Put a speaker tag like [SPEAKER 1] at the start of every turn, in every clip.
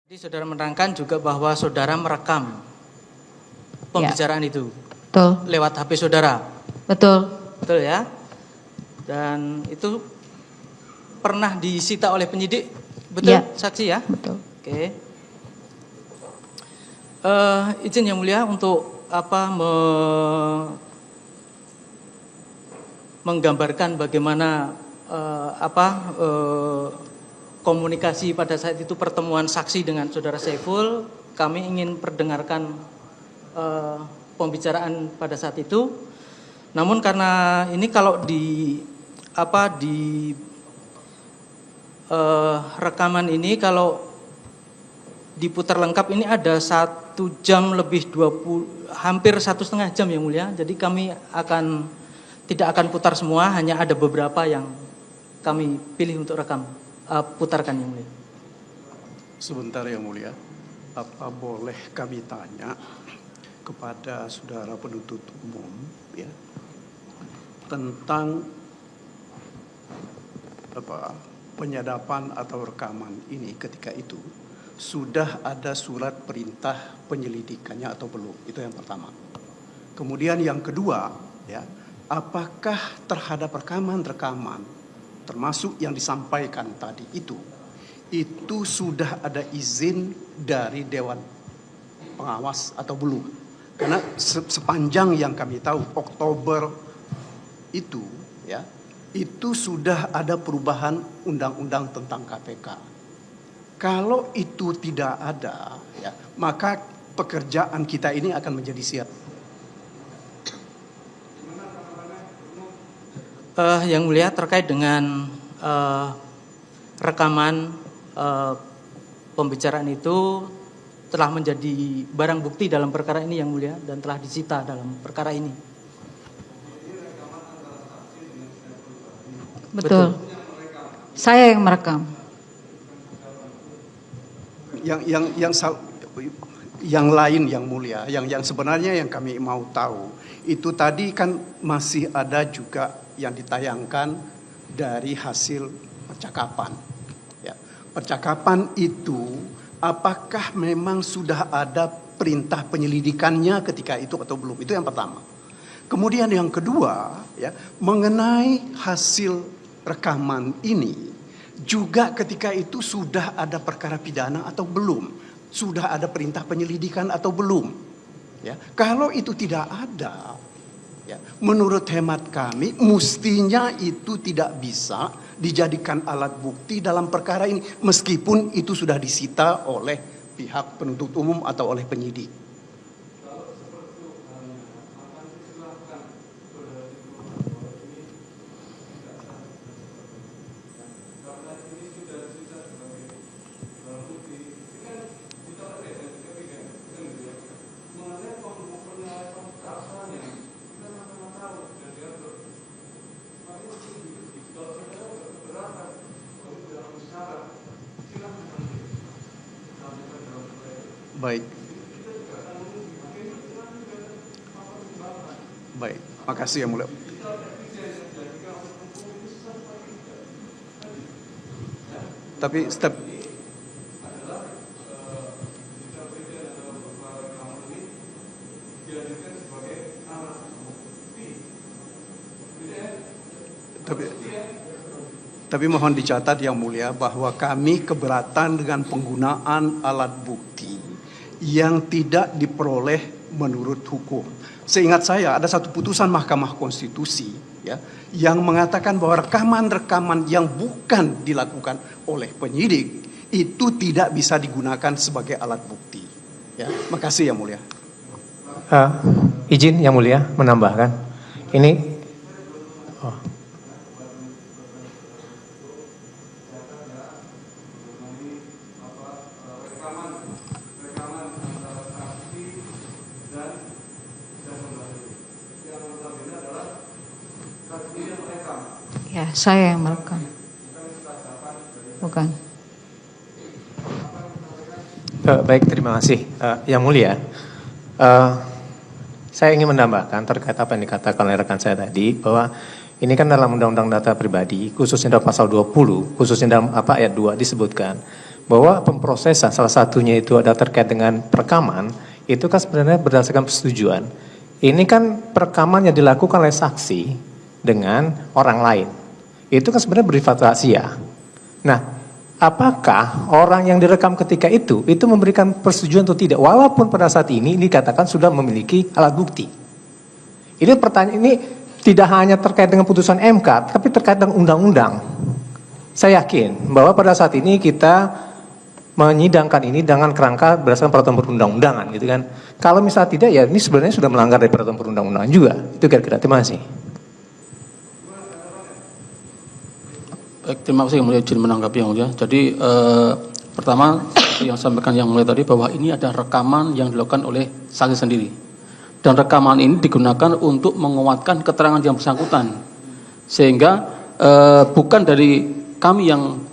[SPEAKER 1] Jadi saudara menerangkan juga bahwa saudara merekam pembicaraan itu.
[SPEAKER 2] Betul.
[SPEAKER 1] Lewat HP saudara.
[SPEAKER 2] Betul.
[SPEAKER 1] Betul ya? Dan itu pernah disita oleh penyidik, betul
[SPEAKER 2] Ya.
[SPEAKER 1] saksi ya?
[SPEAKER 2] Betul.
[SPEAKER 1] Oke. Izin yang mulia untuk menggambarkan bagaimana komunikasi pada saat itu, pertemuan saksi dengan saudara Saiful. Kami ingin perdengarkan pembicaraan pada saat itu. Namun karena ini kalau rekaman ini kalau diputar lengkap ini ada 1 jam lebih 20, hampir 1,5 jam yang mulia. Jadi kami tidak akan putar semua, hanya ada beberapa yang kami pilih untuk putarkan yang mulia.
[SPEAKER 3] Sebentar yang mulia, apa boleh kami tanya kepada saudara penuntut umum ya tentang penyadapan atau rekaman ini ketika itu sudah ada surat perintah penyelidikannya atau belum? Itu yang pertama. Kemudian yang kedua ya, apakah terhadap rekaman-rekaman termasuk yang disampaikan tadi itu sudah ada izin dari Dewan Pengawas atau belum? Karena sepanjang yang kami tahu Oktober itu ya, itu sudah ada perubahan undang-undang tentang KPK. Kalau itu tidak ada ya, maka pekerjaan kita ini akan menjadi sia.
[SPEAKER 1] Yang mulia, terkait dengan rekaman pembicaraan itu telah menjadi barang bukti dalam perkara ini yang mulia, dan telah disita dalam perkara ini.
[SPEAKER 2] Betul. Saya yang merekam.
[SPEAKER 3] Yang lain yang mulia, yang sebenarnya yang kami mau tahu itu tadi kan masih ada juga yang ditayangkan dari hasil percakapan. Ya, percakapan itu apakah memang sudah ada perintah penyelidikannya ketika itu atau belum? Itu yang pertama. Kemudian yang kedua, ya, mengenai hasil rekaman ini juga ketika itu sudah ada perkara pidana atau belum? Sudah ada perintah penyelidikan atau belum? Ya, kalau itu tidak ada, ya, menurut hemat kami mestinya itu tidak bisa dijadikan alat bukti dalam perkara ini meskipun itu sudah disita oleh pihak penuntut umum atau oleh penyidik. Baik, makasih yang mulia. Tapi mohon dicatat yang mulia bahwa kami keberatan dengan penggunaan alat bukti yang tidak diperoleh menurut hukum. Seingat saya ada satu putusan Mahkamah Konstitusi ya yang mengatakan bahwa rekaman-rekaman yang bukan dilakukan oleh penyidik itu tidak bisa digunakan sebagai alat bukti. Ya, makasih yang mulia.
[SPEAKER 4] Izin yang mulia menambahkan. Ini
[SPEAKER 2] Ya, saya yang merekam. Bukan.
[SPEAKER 4] Baik, terima kasih. Yang mulia, saya ingin menambahkan terkait apa yang dikatakan oleh rekan saya tadi, bahwa ini kan dalam Undang-Undang Data Pribadi, khususnya dalam pasal 20, khususnya dalam ayat 2 disebutkan bahwa pemprosesan salah satunya itu ada terkait dengan perekaman, itu kan sebenarnya berdasarkan persetujuan. Ini kan perekaman yang dilakukan oleh saksi dengan orang lain. Itu kan sebenarnya bersifat rahasia. Nah, apakah orang yang direkam ketika itu memberikan persetujuan atau tidak? Walaupun pada saat ini dikatakan sudah memiliki alat bukti. Ini pertanyaan ini tidak hanya terkait dengan putusan MK, tapi terkait dengan undang-undang. Saya yakin bahwa pada saat ini kita menyidangkan ini dengan kerangka berdasarkan peraturan perundang-undangan gitu kan. Kalau misalnya tidak ya ini sebenarnya sudah melanggar dari peraturan perundang-undangan juga. Itu kira-kira. Terima kasih.
[SPEAKER 5] Baik, terima kasih yang mulia, izin menanggapi yang mulia. Jadi pertama yang sampaikan yang mulia tadi bahwa ini ada rekaman yang dilakukan oleh saksi sendiri. Dan rekaman ini digunakan untuk menguatkan keterangan yang bersangkutan. Sehingga bukan dari kami yang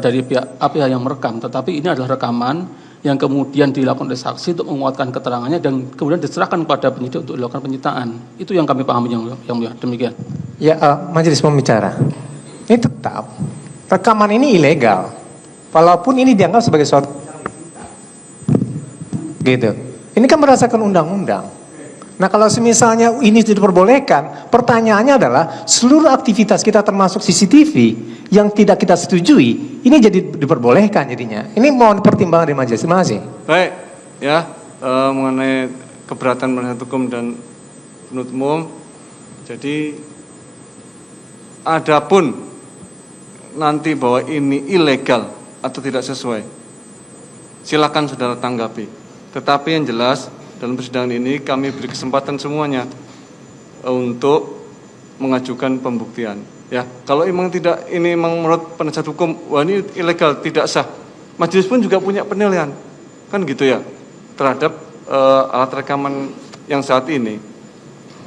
[SPEAKER 5] dari pihak yang merekam, tetapi ini adalah rekaman yang kemudian dilakukan oleh saksi untuk menguatkan keterangannya dan kemudian diserahkan kepada penyidik untuk dilakukan penyitaan. Itu yang kami pahami yang mulia. Demikian.
[SPEAKER 4] Ya, majelis pembicara. Ini tetap rekaman ini ilegal. Walaupun ini dianggap sebagai suatu gitu. Ini kan berdasarkan undang-undang. Nah, kalau misalnya ini diperbolehkan, pertanyaannya adalah seluruh aktivitas kita termasuk CCTV yang tidak kita setujui, ini jadi diperbolehkan jadinya. Ini mohon pertimbangan dari majelis. Terima kasih.
[SPEAKER 6] Baik, ya mengenai keberatan penasihat hukum dan penuntut umum. Jadi, adapun nanti bahwa ini ilegal atau tidak sesuai, silakan saudara tanggapi. Tetapi yang jelas dalam persidangan ini kami beri kesempatan semuanya untuk mengajukan pembuktian. Ya, kalau memang tidak, ini memang menurut penasihat hukum, wah ini ilegal, tidak sah. Majelis pun juga punya penilaian, kan gitu ya, terhadap alat rekaman yang saat ini.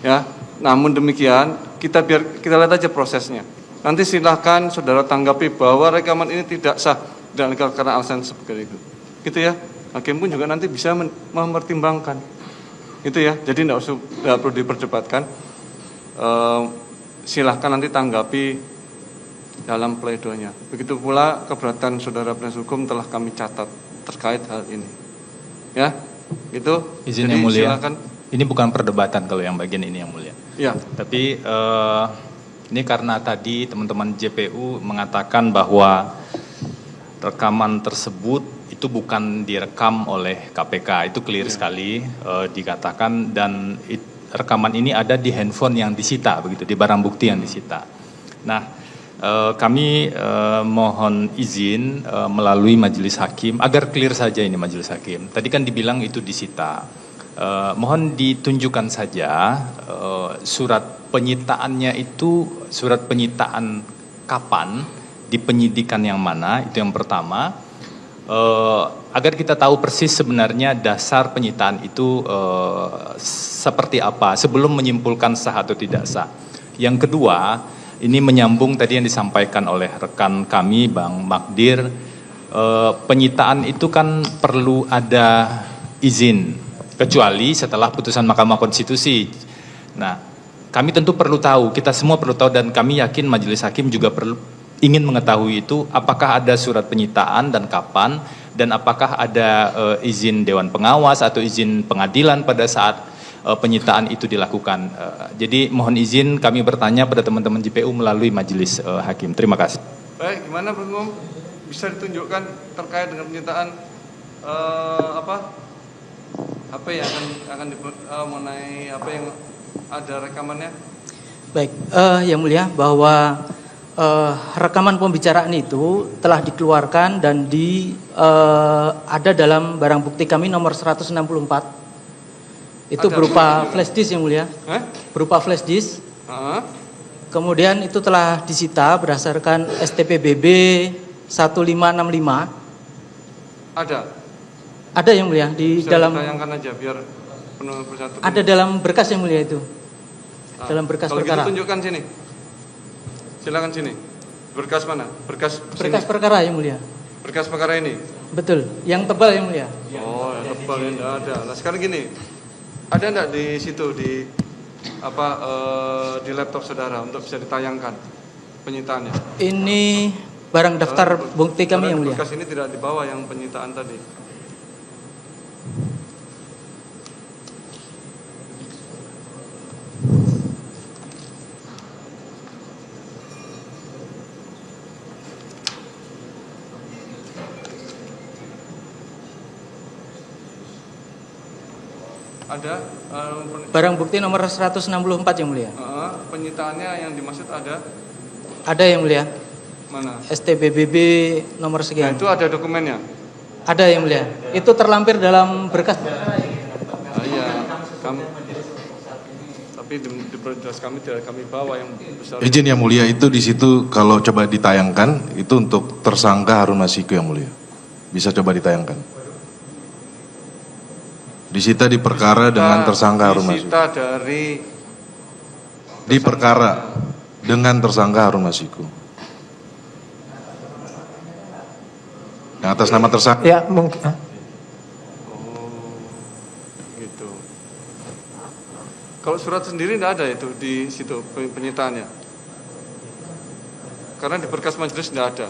[SPEAKER 6] Ya, namun demikian kita lihat aja prosesnya. Nanti silahkan saudara tanggapi bahwa rekaman ini tidak sah dan legal karena alasan seperti itu. Gitu ya. Hakim pun juga nanti bisa mempertimbangkan. Gitu ya. Jadi tidak perlu diperdebatkan. Silahkan nanti tanggapi dalam pledoinya. Begitu pula keberatan saudara penasihat hukum telah kami catat terkait hal ini. Ya. Gitu.
[SPEAKER 7] Izin
[SPEAKER 6] jadi
[SPEAKER 7] yang mulia.
[SPEAKER 6] silakan.
[SPEAKER 7] Ini bukan perdebatan kalau yang bagian ini yang mulia.
[SPEAKER 6] Ya.
[SPEAKER 7] Tapi ini karena tadi teman-teman JPU mengatakan bahwa rekaman tersebut itu bukan direkam oleh KPK, itu clear sekali dikatakan, dan rekaman ini ada di handphone yang disita, begitu, di barang bukti yang disita. Nah, kami mohon izin melalui majelis hakim agar clear saja ini majelis hakim. Tadi kan dibilang itu disita. Mohon ditunjukkan saja surat penyitaannya itu, surat penyitaan kapan, di penyidikan yang mana, itu yang pertama, agar kita tahu persis sebenarnya dasar penyitaan itu seperti apa sebelum menyimpulkan sah atau tidak sah. Yang kedua, ini menyambung tadi yang disampaikan oleh rekan kami Bang Magdir, penyitaan itu kan perlu ada izin, kecuali setelah putusan Mahkamah Konstitusi. Nah, kami tentu perlu tahu, kita semua perlu tahu, dan kami yakin majelis hakim juga ingin mengetahui itu, apakah ada surat penyitaan dan kapan, dan apakah ada izin Dewan Pengawas atau izin pengadilan pada saat penyitaan itu dilakukan. Jadi mohon izin kami bertanya pada teman-teman JPU melalui majelis hakim. Terima kasih.
[SPEAKER 6] Baik, gimana Bang Umum? Bisa ditunjukkan terkait dengan penyitaan apa yang akan mengenai apa yang ada rekamannya?
[SPEAKER 1] Baik, yang mulia, bahwa rekaman pembicaraan itu telah dikeluarkan dan ada dalam barang bukti kami nomor 164. Itu ada berupa flash disk yang mulia. Berupa flash disk. Kemudian itu telah disita berdasarkan STPBB 1565. Ada yang mulia di
[SPEAKER 6] bisa
[SPEAKER 1] dalam.
[SPEAKER 6] Tayangkan aja biar penuh persatu.
[SPEAKER 1] Ada dalam berkas yang mulia itu. Dalam berkas
[SPEAKER 6] kalau
[SPEAKER 1] perkara.
[SPEAKER 6] Kalau gitu tunjukkan sini. Silakan sini. Berkas mana? Berkas
[SPEAKER 1] perkara yang mulia.
[SPEAKER 6] Berkas perkara ini.
[SPEAKER 1] Betul. Yang tebal yang mulia.
[SPEAKER 6] Oh, yang tebal ini ada. Nah, sekarang gini. Ada enggak di situ di di laptop saudara untuk bisa ditayangkan penyitaannya?
[SPEAKER 1] Ini barang daftar bukti kami yang
[SPEAKER 6] Di
[SPEAKER 1] mulia.
[SPEAKER 6] berkas ini tidak dibawa yang penyitaan tadi. Ada
[SPEAKER 1] Barang bukti nomor 164 yang mulia.
[SPEAKER 6] penyitaannya yang dimaksud ada
[SPEAKER 1] Ada yang mulia.
[SPEAKER 6] mana?
[SPEAKER 1] STBBB nomor
[SPEAKER 6] Nah,
[SPEAKER 1] sekian.
[SPEAKER 6] itu ada dokumennya.
[SPEAKER 1] Ada yang mulia. Itu terlampir dalam berkas.
[SPEAKER 6] Iya, kami. Tapi di berkas kami tidak kami bawa yang besar.
[SPEAKER 8] Izin yang mulia, itu di situ kalau coba ditayangkan itu untuk tersangka Harun Masiku yang mulia. Bisa coba ditayangkan. Disita di perkara dengan tersangka Harun Masiku.
[SPEAKER 6] Disita dari
[SPEAKER 8] Di perkara dengan tersangka Harun Masiku. Yang atas nama tersangka.
[SPEAKER 4] Ya mungkin.
[SPEAKER 6] gitu. Kalau surat sendiri tidak ada itu di situ penyitaannya. Karena di berkas majelis tidak ada.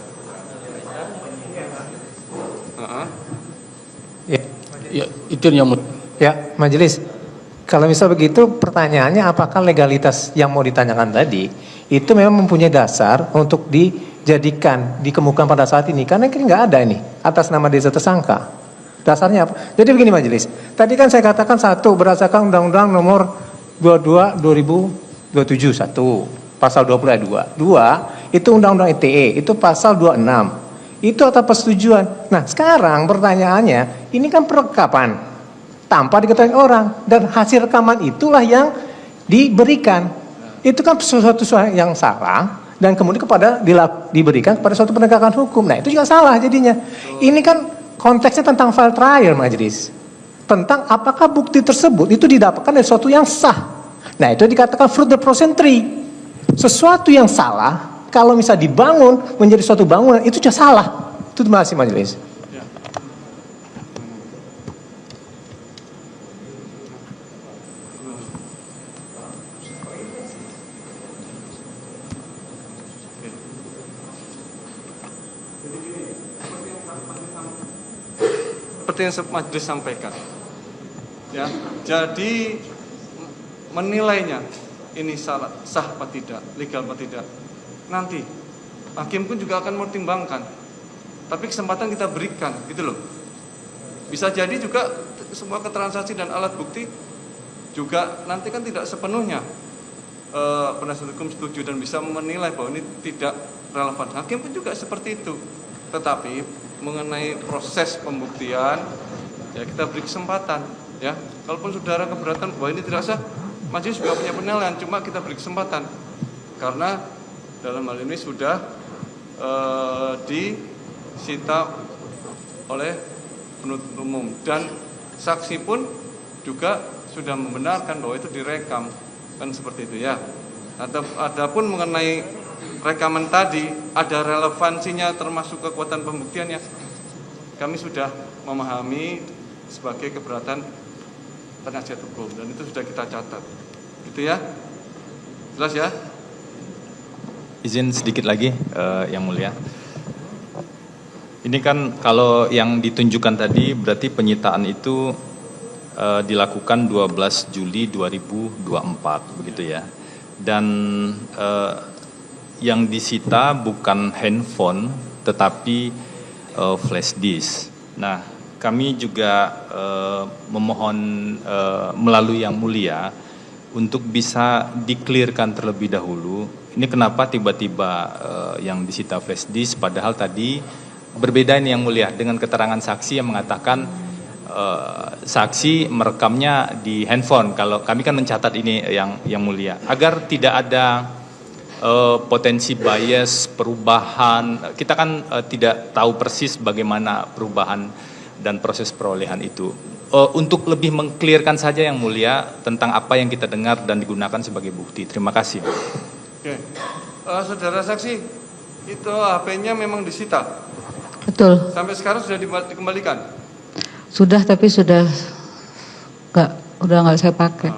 [SPEAKER 4] Ya,
[SPEAKER 5] Ya, itu yang
[SPEAKER 4] ya majelis. Kalau misal begitu pertanyaannya apakah legalitas yang mau ditanyakan tadi itu memang mempunyai dasar untuk dijadikan, dikemukakan pada saat ini? Karena ini nggak ada ini atas nama desa tersangka. Dasarnya apa? Jadi begini majelis. Tadi kan saya katakan satu berdasarkan Undang-Undang Nomor 22 2027 satu pasal 20 ayat 2. Dua itu Undang-Undang ITE itu pasal 26. Itu atas persetujuan. Nah sekarang pertanyaannya ini kan perlengkapan tanpa diketahui orang dan hasil rekaman itulah yang diberikan. Itu kan sesuatu yang salah dan kemudian diberikan kepada suatu penegakan hukum. Nah itu juga salah jadinya. Ini kan konteksnya tentang file trial majelis. Tentang apakah bukti tersebut itu didapatkan dari sesuatu yang sah. Nah itu dikatakan fruit the prosentry. Sesuatu yang salah kalau misalnya dibangun menjadi suatu bangunan itu sudah salah. Itu terima kasih majelis.
[SPEAKER 6] Seperti yang majelis sampaikan. Ya, jadi menilainya ini sah apa tidak, legal apa tidak. Nanti hakim pun juga akan mempertimbangkan. Tapi kesempatan kita berikan, gitu loh. Bisa jadi juga semua keterangan saksi dan alat bukti juga nanti kan tidak sepenuhnya penasihat hukum setuju dan bisa menilai bahwa ini tidak relevan. Hakim pun juga seperti itu. Tetapi mengenai proses pembuktian ya kita beri kesempatan ya. Kalaupun saudara keberatan bahwa ini tidak sah, majelis juga punya penilaian, cuma kita beri kesempatan karena dalam hal ini sudah disita oleh penuntut umum dan saksi pun juga sudah membenarkan bahwa itu direkam, kan seperti itu ya. Adapun mengenai rekaman tadi ada relevansinya termasuk kekuatan pembuktiannya, kami sudah memahami sebagai keberatan penasihat hukum dan itu sudah kita catat, gitu ya, jelas ya.
[SPEAKER 7] Izin sedikit lagi, Yang Mulia. Ini kan kalau yang ditunjukkan tadi berarti penyitaan itu dilakukan 12 Juli 2024, begitu ya. Dan yang disita bukan handphone, tetapi flash disk. Nah, kami juga memohon melalui Yang Mulia untuk bisa di-clearkan terlebih dahulu. Ini kenapa tiba-tiba yang disita flash disk, padahal tadi berbeda ini Yang Mulia dengan keterangan saksi yang mengatakan saksi merekamnya di handphone. Kalau kami kan mencatat ini yang Mulia, agar tidak ada potensi bias perubahan. Kita kan tidak tahu persis bagaimana perubahan dan proses perolehan itu. Untuk lebih mengklirkan saja Yang Mulia tentang apa yang kita dengar dan digunakan sebagai bukti. Terima kasih.
[SPEAKER 6] Oke, saudara saksi, itu HP-nya memang disita.
[SPEAKER 2] Betul.
[SPEAKER 6] Sampai sekarang sudah dikembalikan.
[SPEAKER 2] Sudah tapi sudah nggak saya pakai.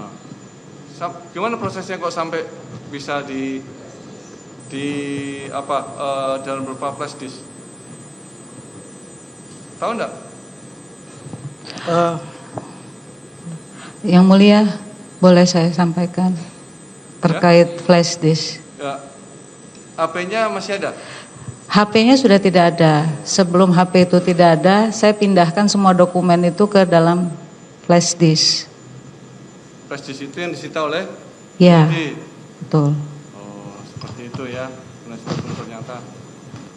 [SPEAKER 6] Gimana prosesnya kok sampai bisa di dalam beberapa flash disk. Tahu enggak?
[SPEAKER 2] Yang mulia, boleh saya sampaikan terkait flash disk.
[SPEAKER 6] Ya. HP-nya masih ada?
[SPEAKER 2] HP-nya sudah tidak ada. Sebelum HP itu tidak ada, saya pindahkan semua dokumen itu ke dalam flash disk.
[SPEAKER 6] Flash disk itu yang disita oleh
[SPEAKER 2] Ya,
[SPEAKER 6] penyidik.
[SPEAKER 2] betul.
[SPEAKER 6] Oh, seperti itu ya. Penasihat hukum ternyata.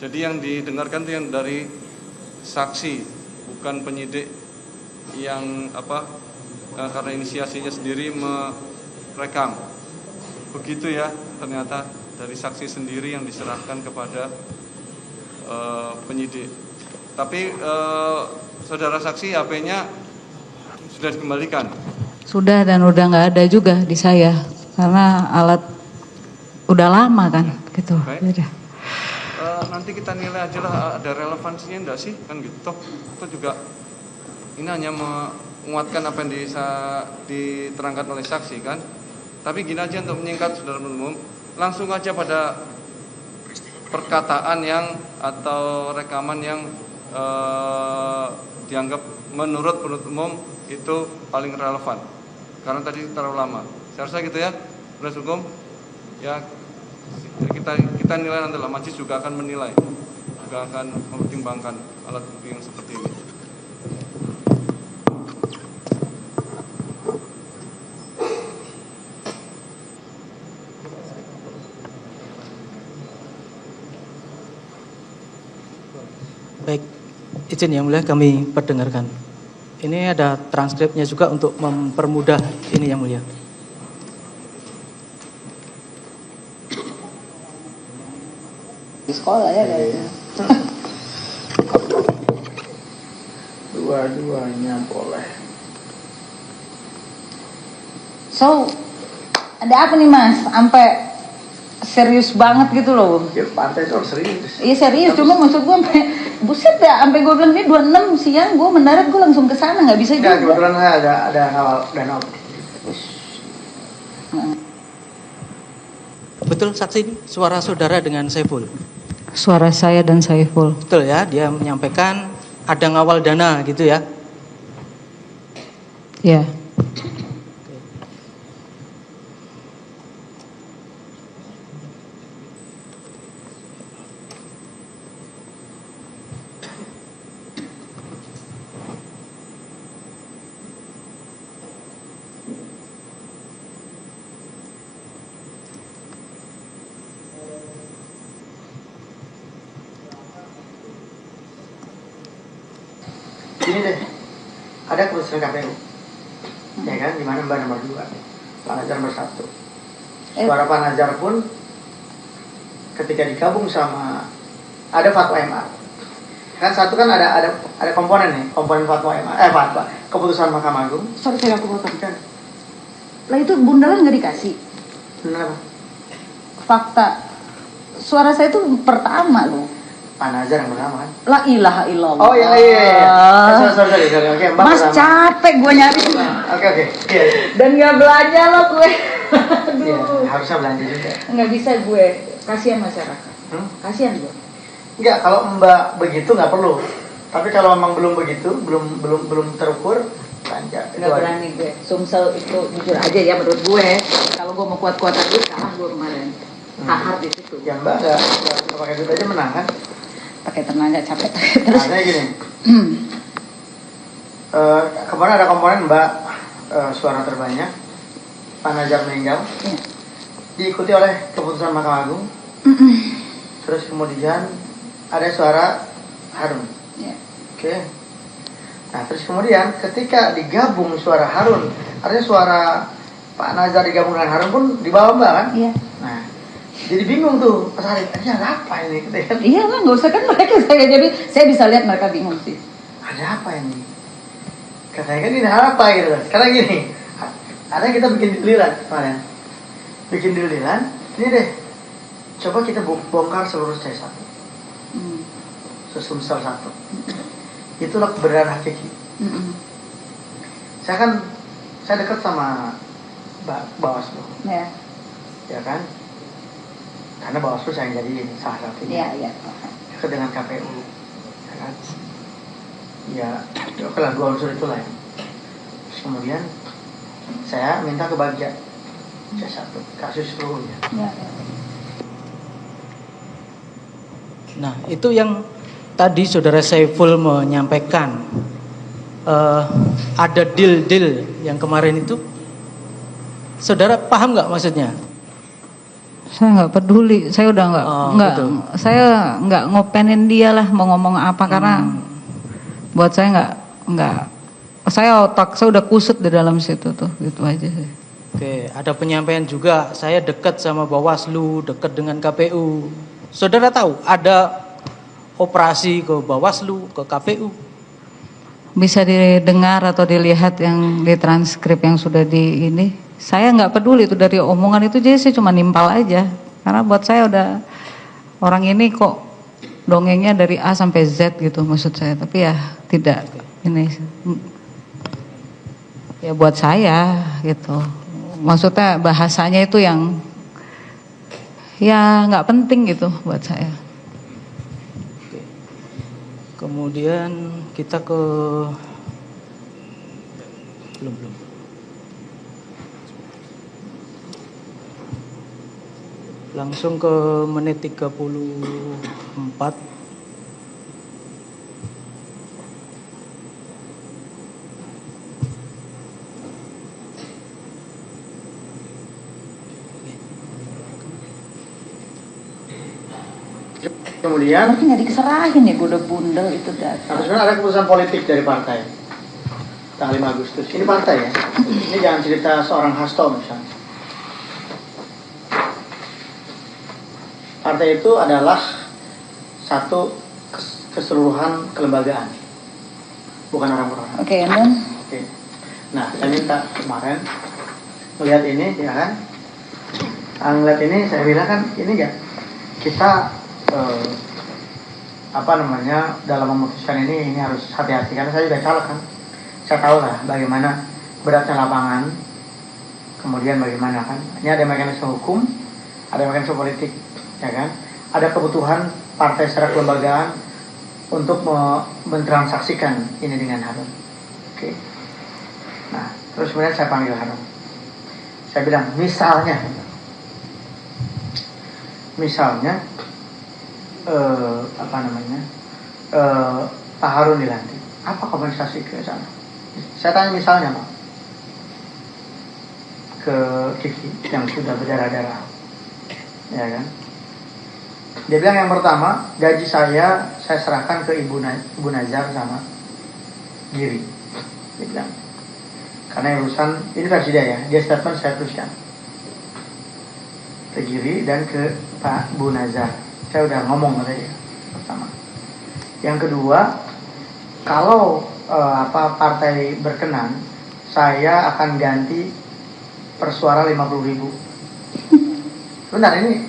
[SPEAKER 6] Jadi yang didengarkan itu yang dari saksi, bukan penyidik yang karena inisiasinya sendiri merekam. Begitu ya, ternyata dari saksi sendiri yang diserahkan kepada penyidik. Tapi saudara saksi HP-nya sudah dikembalikan.
[SPEAKER 2] Sudah dan udah nggak ada juga di saya karena alat udah lama kan gitu.
[SPEAKER 6] Baik.
[SPEAKER 2] Beda.
[SPEAKER 6] Nanti kita nilai aja lah ada relevansinya enggak sih kan gitu. Toh itu juga ini hanya menguatkan apa yang diterangkan oleh saksi kan. Tapi gini aja untuk menyingkat saudara umum, langsung aja pada perkataan yang atau rekaman yang dianggap menurut penuntut umum itu paling relevan karena tadi terlalu lama. Saya rasa gitu ya, penasihat hukum. Ya kita nilai nanti lah, majelis juga akan menilai, juga akan mempertimbangkan alat bukti yang seperti ini.
[SPEAKER 1] Baik, izin yang mulia kami perdengarkan. Ini ada transkripnya juga untuk mempermudah ini yang mulia.
[SPEAKER 9] Di sekolah ya kayaknya.
[SPEAKER 10] Dua-duanya boleh.
[SPEAKER 9] So, ada apa nih Mas? Sampai serius banget gitu loh.
[SPEAKER 10] Ya partai itu harus serius.
[SPEAKER 9] Iya serius, cuma maksud gue sampai buset ya, sampai gue bilang ini 26 siang gue mendarat gue langsung ke sana, nggak bisa
[SPEAKER 10] Enggak,
[SPEAKER 9] juga.
[SPEAKER 10] kebetulan ada awal dan awal.
[SPEAKER 1] Betul saksi ini suara saudara dengan Saiful.
[SPEAKER 2] Suara saya dan Saiful.
[SPEAKER 1] Betul ya, dia menyampaikan ada ngawal dana gitu ya.
[SPEAKER 2] Ya.
[SPEAKER 10] Ini deh, ada keputusan KPU, ya kan, di mana Mbak nomor 2, Pak Nazar nomor 1. Suara Pak Nazar pun ketika digabung sama ada fatwa MA, kan satu kan ada komponen nih, komponen fatwa MA, fatwa keputusan Mahkamah Agung.
[SPEAKER 9] Sorry saya aku potong kan. Lah itu bundaran nggak dikasih.
[SPEAKER 10] Benar apa?
[SPEAKER 9] Fakta suara saya itu pertama loh.
[SPEAKER 10] Pak Nazar yang pertama kan?
[SPEAKER 9] La ilaha illallah.
[SPEAKER 10] Oh iya. Sorry. Oke, Mbak
[SPEAKER 9] Mas
[SPEAKER 10] pertama.
[SPEAKER 9] capek gue nyari.
[SPEAKER 10] Oke. Iya.
[SPEAKER 9] Dan nggak belanja loh gue.
[SPEAKER 10] Iya,
[SPEAKER 9] Aduh.
[SPEAKER 10] harusnya belanja juga.
[SPEAKER 9] Nggak bisa gue. Kasihan masyarakat. Kasihan gue.
[SPEAKER 10] Enggak, kalau Mbak begitu nggak perlu. Tapi kalau memang belum begitu, belum terukur, belanja.
[SPEAKER 9] Nggak berani gue. Sumsel itu jujur aja ya menurut gue. Kalau gue mau kuat-kuatan gue kalah gue kemarin. Hard di situ.
[SPEAKER 10] Ya Mbak nggak pakai duit aja menang kan?
[SPEAKER 9] Pakai tenaga capek terus.
[SPEAKER 10] Nah, gini. Kemarin ada komponen Mbak suara terbanyak, Pak Nazar meninggal,
[SPEAKER 9] Ya.
[SPEAKER 10] diikuti oleh keputusan Mahkamah Agung. Terus kemudian ada suara Harun.
[SPEAKER 9] Ya.
[SPEAKER 10] Oke. Nah terus kemudian ketika digabung suara Harun, artinya suara Pak Nazar digabung dengan Harun pun di bawah Mbak kan?
[SPEAKER 9] Iya.
[SPEAKER 10] Nah jadi bingung tuh Pak Sarif, ini ada apa ini? Kan?
[SPEAKER 9] Iya lah, nggak usah kan mereka jadi saya bisa lihat mereka bingung sih.
[SPEAKER 10] Ada apa ini? Katanya kan ini apa gitu. Sekarang gini, ada kita bikin dililan kemarin. Bikin dililan, ini deh. Coba kita bongkar seluruh C1. Sumsel 1. Itulah kebenaran hakiki. Saya dekat sama Bawaslu.
[SPEAKER 9] Ya.
[SPEAKER 10] Ya kan? karena Bawaslu saya jadi salah satunya.
[SPEAKER 9] Iya.
[SPEAKER 10] Dekat dengan KPU, ya kan? Ya, oke lah, 2 unsur itulah ya. Terus kemudian saya minta kebagian C1 kasus seluruhnya.
[SPEAKER 9] Ya.
[SPEAKER 1] Nah, itu yang tadi Saudara Saiful menyampaikan, ada deal-deal yang kemarin itu, Saudara paham nggak maksudnya?
[SPEAKER 2] Saya nggak peduli, saya udah
[SPEAKER 1] gitu.
[SPEAKER 2] saya nggak ngopenin dia lah mau ngomong apa, karena buat saya saya udah kusut di dalam situ tuh, gitu aja sih.
[SPEAKER 1] Oke, ada penyampaian juga, saya dekat sama Bawaslu, dekat dengan KPU. Saudara tahu ada operasi ke Bawaslu, ke KPU?
[SPEAKER 2] Bisa didengar atau dilihat yang di transkrip yang sudah di ini. Saya nggak peduli itu dari omongan itu, jadi saya cuma nimpal aja. Karena buat saya udah, orang ini kok dongengnya dari A sampai Z gitu maksud saya. Tapi ya tidak, ini ya buat saya gitu. Maksudnya bahasanya itu yang ya nggak penting gitu buat saya.
[SPEAKER 1] Kemudian kita ke belum. Langsung ke menit 34.
[SPEAKER 10] Kemudian
[SPEAKER 9] Berarti nggak dikeserahin ya, gue udah bundel itu data.
[SPEAKER 10] sebenarnya ada keputusan politik dari partai tanggal 5 Agustus. Ini partai ya. Ini jangan cerita seorang Hasto misalnya. Partai itu adalah satu keseluruhan kelembagaan, bukan orang per orang.
[SPEAKER 9] Oke, and then?
[SPEAKER 10] Oke. Nah, saya minta kemarin melihat ini, ya kan? Ngeliat ini, saya bilang kan, ini ya kita dalam memutuskan ini harus hati-hati, karena saya juga caleg kan. Saya tahu lah bagaimana beratnya lapangan, kemudian bagaimana kan. Ini ada mekanisme hukum, ada mekanisme politik, ya kan. Ada kebutuhan partai secara kelembagaan untuk mentransaksikan ini dengan Harun. Oke. Nah, terus kemudian saya panggil Harun. Saya bilang, misalnya Pak Harun dilantik, apa kompensasi ke sana? Saya tanya misalnya Pak, ke Kiki yang sudah berdarah-darah, ya kan? Dia bilang yang pertama, gaji saya serahkan ke Ibu Nazar sama Giri. Dia bilang, karena urusan ini versi dia statement saya teruskan ke Giri dan ke Pak Bu Nazar. Saya udah ngomong sama dia pertama. Yang kedua, kalau partai berkenan, saya akan ganti per suara 50.000. Bentar, ini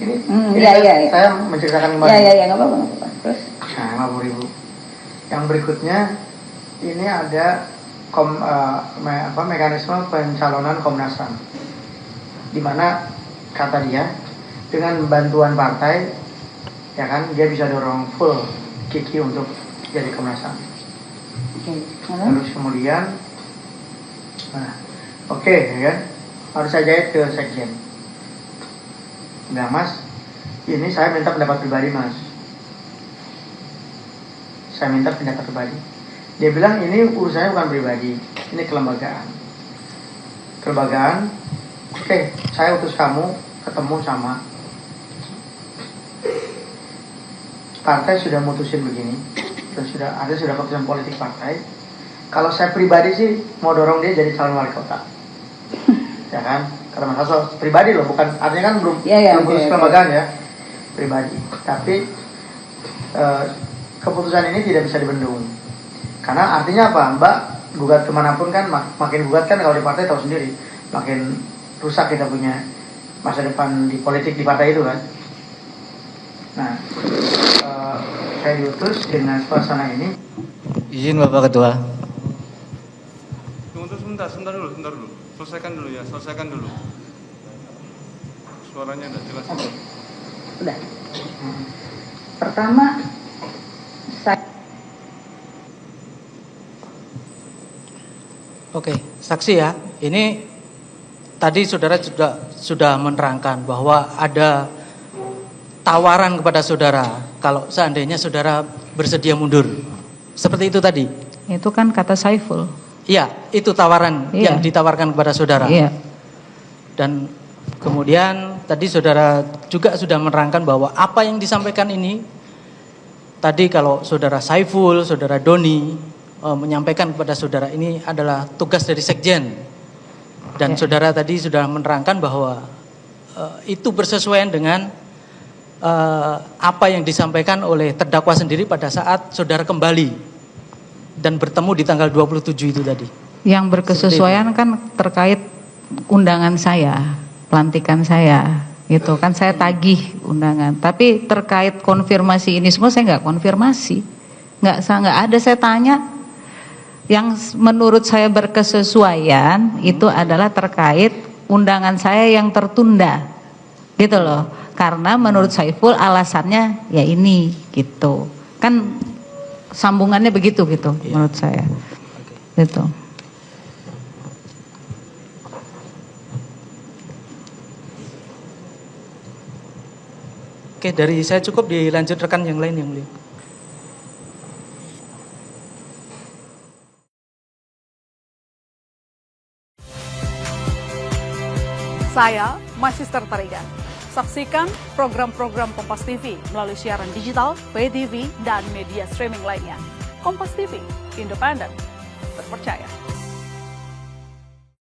[SPEAKER 9] Iya.
[SPEAKER 10] saya menceritakan kemarin.
[SPEAKER 9] Iya, nggak apa-apa. Terus?
[SPEAKER 10] Nah, 50.000. Yang berikutnya, ini ada mekanisme pencalonan Komnas HAM, di mana kata dia dengan bantuan partai, ya kan, dia bisa dorong full Kiki untuk jadi Komnas HAM. Terus kemudian, ya kan, harus saya jahit ke sekjen. Bilang, Mas, ini saya minta pendapat pribadi, Mas. Saya minta pendapat pribadi. Dia bilang ini urusannya bukan pribadi, ini kelembagaan. Oke, saya utus kamu ketemu sama partai, sudah mutusin begini, dan sudah keputusan politik partai. Kalau saya pribadi sih mau dorong dia jadi calon wali kota, ya kan? Karena Mas Hasto pribadi loh, bukan artinya kan belum putus kelembagaan ya, pribadi. Tapi keputusan ini tidak bisa dibendung, karena artinya apa, Mbak? Gugat kemanapun kan, makin gugat kan kalau di partai tahu sendiri, makin rusak kita punya masa depan di politik di partai itu kan. Nah, saya diutus dengan suasana ini.
[SPEAKER 1] Izin Bapak Ketua.
[SPEAKER 6] Tunggu sebentar dulu. Selesaikan dulu. Suaranya tidak jelas.
[SPEAKER 2] Udah. Pertama,
[SPEAKER 1] Oke, saksi ya. Ini tadi saudara sudah menerangkan bahwa ada tawaran kepada saudara kalau seandainya saudara bersedia mundur. Seperti itu tadi.
[SPEAKER 2] itu kan kata Saiful.
[SPEAKER 1] Iya, itu tawaran yang ditawarkan kepada saudara.
[SPEAKER 2] Iya.
[SPEAKER 1] Dan kemudian tadi saudara juga sudah menerangkan bahwa apa yang disampaikan ini tadi kalau saudara Saiful, saudara Doni menyampaikan kepada saudara ini adalah tugas dari sekjen. Dan saudara tadi sudah menerangkan bahwa itu bersesuaian dengan apa yang disampaikan oleh terdakwa sendiri pada saat saudara kembali dan bertemu di tanggal 27 itu tadi.
[SPEAKER 2] Yang berkesesuaian kan terkait undangan saya, pelantikan saya, gitu kan saya tagih undangan. Tapi terkait konfirmasi ini semua saya nggak konfirmasi, nggak ada saya tanya. Yang menurut saya berkesesuaian itu adalah terkait undangan saya yang tertunda, gitu loh. Karena menurut Saiful alasannya ya ini, gitu. Kan sambungannya begitu gitu, menurut saya, gitu.
[SPEAKER 1] Oke, dari saya cukup, dilanjut rekan yang lain yang mulia.
[SPEAKER 11] Saya Magister Tarigan. Saksikan program-program Kompas TV melalui siaran digital, pay TV, dan media streaming lainnya. Kompas TV, independen, terpercaya.